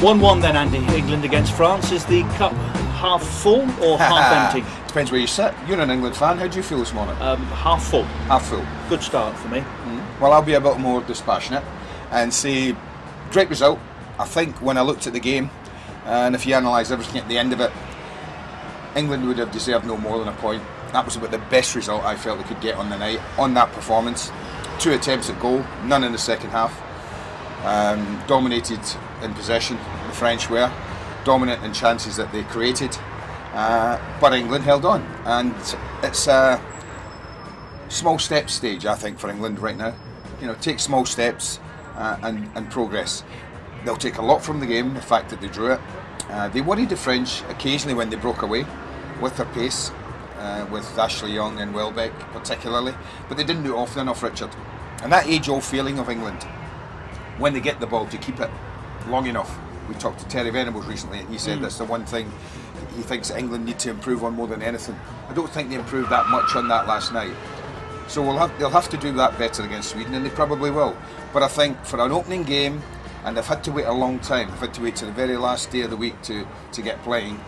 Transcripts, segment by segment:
1-1 then, Andy. England against France. Is the cup half full or half empty? Depends where you sit. You're an England fan. How do you feel this morning? Half full. Half full. Good start for me. Well, I'll be a bit more dispassionate and say, great result. I think when I looked at the game, and if you analyse everything at the end of it, England would have deserved no more than a point. That was about the best result I felt they could get on the night, on that performance. 2 attempts at goal, none in the second half. Dominated in possession, the French were. Dominant in chances that they created. But England held on. And it's a small step stage, I think, for England right now. You know, take small steps and progress. They'll take a lot from the game, the fact that they drew it. They worried the French occasionally when they broke away with their pace, with Ashley Young and Welbeck particularly, but they didn't do it often enough, Richard. And that age-old feeling of England, when they get the ball, to keep it long enough. We talked to Terry Venables recently and he said that's the one thing he thinks England need to improve on more than anything. I don't think they improved that much on that last night. So they'll have to do that better against Sweden, and they probably will. But I think for an opening game, and they've had to wait a long time, they've had to wait to the very last day of the week to get playing,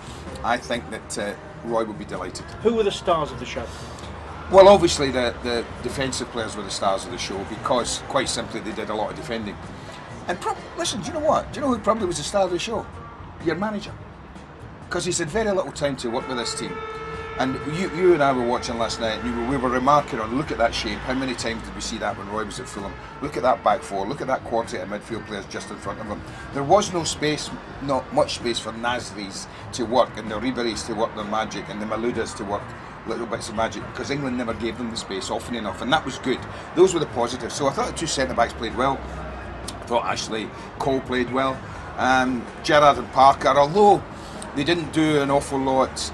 I think that Roy will be delighted. Who were the stars of the show? Well, obviously the defensive players were the stars of the show because, quite simply, they did a lot of defending. And listen, do you know what? Do you know who probably was the star of the show? Your manager. Because he's had very little time to work with this team. And you and I were watching last night, and we were remarking on, look at that shape, how many times did we see that when Roy was at Fulham? Look at that back four, look at that quartet of midfield players just in front of him. There was no space, not much space for Nasris to work, and the Ribery's to work their magic, and the Maloudas to work little bits of magic, because England never gave them the space often enough, and that was good. Those were the positives. So I thought the 2 centre-backs played well. I thought Ashley Cole played well. Gerrard and Parker, although they didn't do an awful lot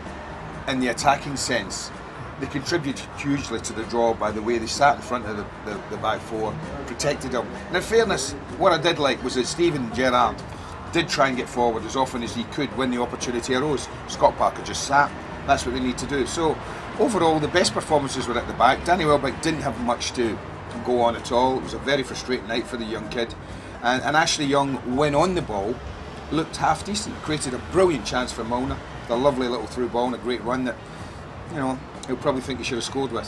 in the attacking sense, they contributed hugely to the draw by the way they sat in front of the back four, protected them. And in fairness, what I did like was that Steven Gerrard did try and get forward as often as he could when the opportunity arose. Scott Parker just sat. That's what they need to do. So overall, the best performances were at the back. Danny Welbeck didn't have much to go on at all. It was a very frustrating night for the young kid. And Ashley Young, when on the ball, looked half decent, created a brilliant chance for Milner, a lovely little through ball and a great run that, you know, he'll probably think he should have scored with.